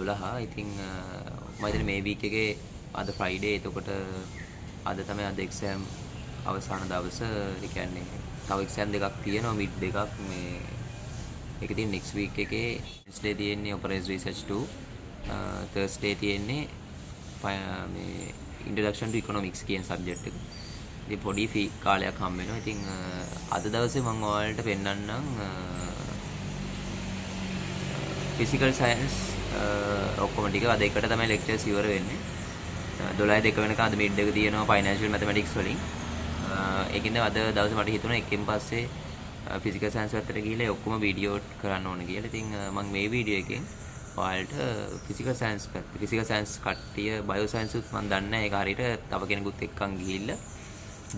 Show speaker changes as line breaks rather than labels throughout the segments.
12. ඉතින් මම හිතන්නේ මේ වීක් එකේ අද ෆ්‍රයිඩේ. එතකොට අද තමයි අද එක්සෑම් අවසාන දවස. ඒ කියන්නේ තව එක්සෑම් දෙකක් තියෙනවා, මිඩ් දෙකක්. මේ ඒක තියෙන next week එකේ Wednesday තියෙන්නේ operation research 2. Thursday තියෙන්නේ මේ introduction to economics කියන subject එක. ඉතින් පොඩි ෆී කාලයක් හම් වෙනවා. ඉතින් අද දවසේ මම ඔයාලට පෙන්නන්නම් physical science ඔක්කොම ටික. අද එකට තමයි lectures ඉවර වෙන්නේ. 12:02 වෙනකන් අද මිඩ් එක තියෙනවා financial mathematics වලින්. ඒකින්ද අද දවසේ මට හිතුණා එකෙන් පස්සේ physical science පැත්තට ගිහලා ඔක්කොම වීඩියෝ කරන්න ඕන කියලා. ඉතින් මම මේ වීඩියෝ එකෙන් ඔයාලට physical science කට්ටිය bio science උත් මම දන්නේ නැහැ. ඒක හරියට තව කෙනෙකුත් එක්කන් ගිහිල්ලා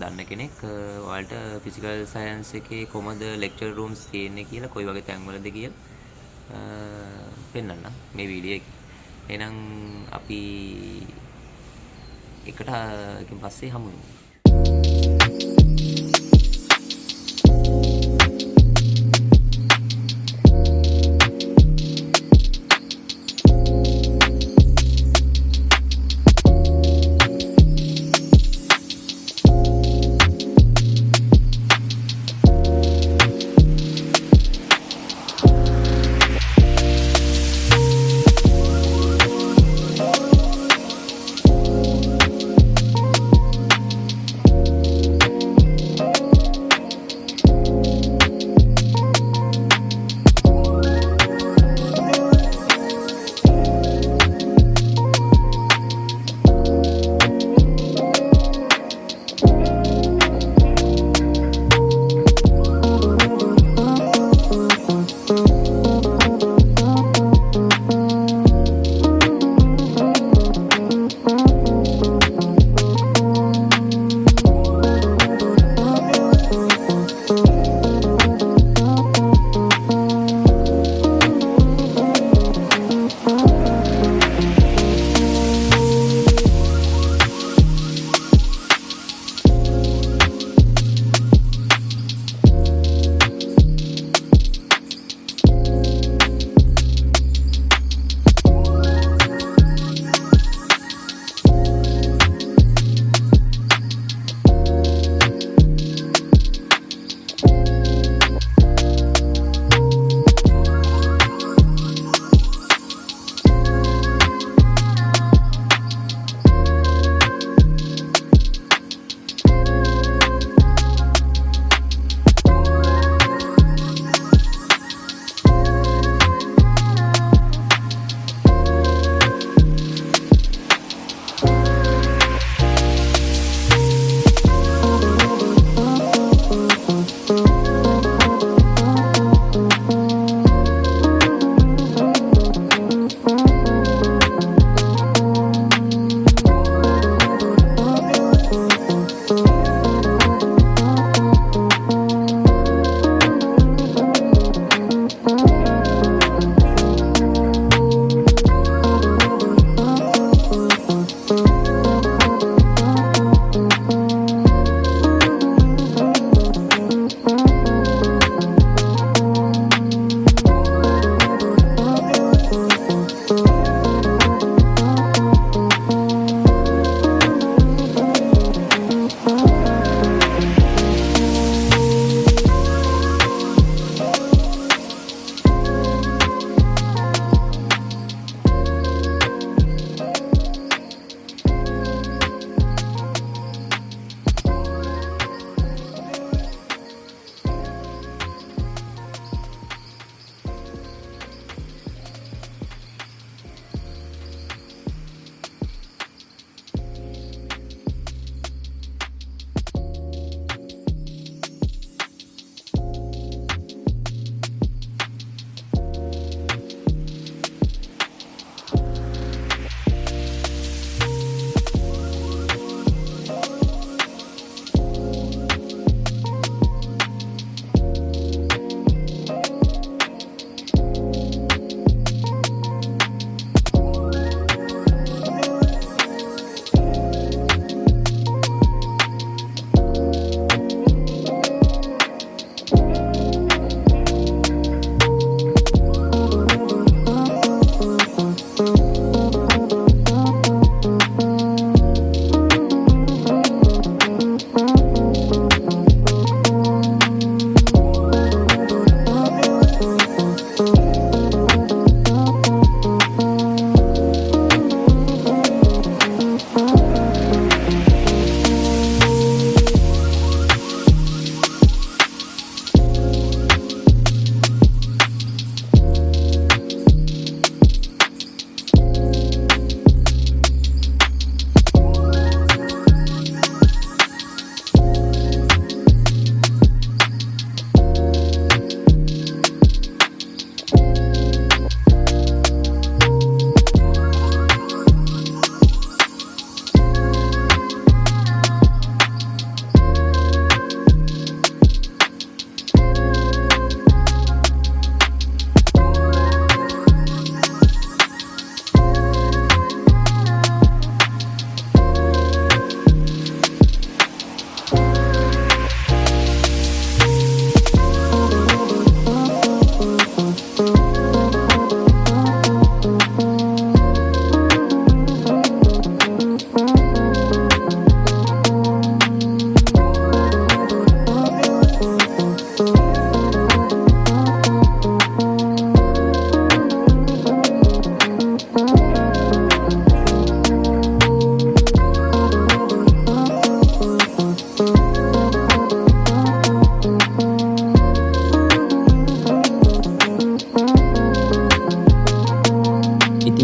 දන්න කෙනෙක් ඔයාලට physical science එකේ කොහමද lecture rooms තියෙන්නේ කියලා, කොයි වගේ තැන්වලද කියලා පෙන්නන්න මේ වීඩියෝ එකේ. එහෙනම් අපි එකකින් පස්සේ හමු වෙමු.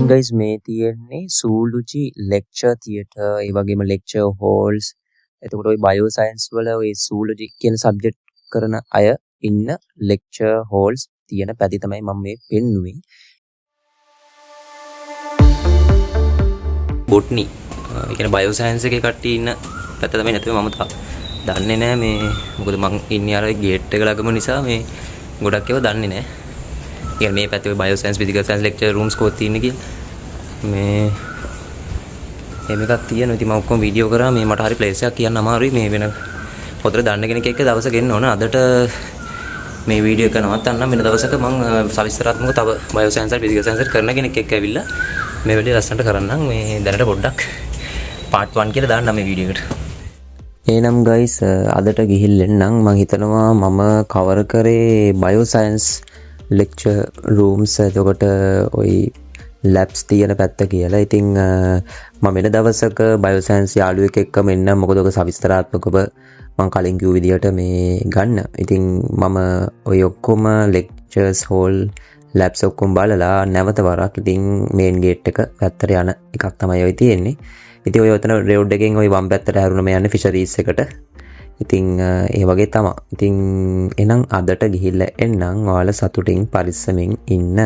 ඉතින් guys මේ තියෙන්නේ zoology lecture theatre ඒ වගේම lecture halls. එතකොට ওই bioscience වල ওই zoology කියන subject කරන අය ඉන්න lecture halls තියෙන පැති තමයි මම මේ පෙන්නුවේ. botany ඒ කියන්නේ bioscience එකේ කට්ටිය ඉන්න පැත්ත තමයි නැතුව මම දන්නේ නැහැ මේ මොකද මං ඉන්නේ අර gate එක ළඟම නිසා මේ ගොඩක් ඒවා දන්නේ නැහැ. කියන්නේ මේ පැත්තේ ඔය bioscience physical science lecture rooms කොහොමද තියෙන්නේ කියලා මේ එහෙම එකක් තියෙනවා. ඉතින් මම ඔක්කොම වීඩියෝ කරා මේ මට හරි ප්ලේස් එකක් කියන්න අමාරුයි මේ වෙන පොතට දන්න කෙනෙක් එක්ක දවසක එන්න ඕන. අදට මේ වීඩියෝ එක නවත්තන්න වෙන දවසක මම සවිස්තරාත්මකව තව bioscience and physical science කරන කෙනෙක් එක්ක ඇවිල්ලා මේ වැඩේ ලස්සනට කරන්නම්. මේ දැනට පොඩ්ඩක් part 1 කියලා දාන්න මේ වීඩියෝ එකට. එහෙනම් guys අදට ගිහිල්ලෙන්නම් මම හිතනවා මම cover කරේ bioscience lecture rooms එතකොට ওই labs තියෙන පැත්ත කියලා. ඉතින් මම වෙන දවසක bioscience යාළුවෙක් එක්කම එන්න මොකද ඔක සවිස්තරාත්මකව මම කලින් කිව්ව විදිහට මේ ගන්න. ඉතින් මම ওই ඔක්කොම lectures hall labs ඔක්කොම බලලා නැවත වරක් ඉතින් main gate එක පැත්තට යන එකක් තමයි ඔය තියෙන්නේ. ඉතින් ඔය ඔතන road එකෙන් ওই වම් පැත්තට හැරුණම යන්නේ fisheries එකට. ඉතින් ඒ වගේ තමයි. ඉතින් එහෙනම් අදට ගිහිල්ලා එන්නම් ඔයාලා සතුටින් පරිස්සමින් ඉන්න.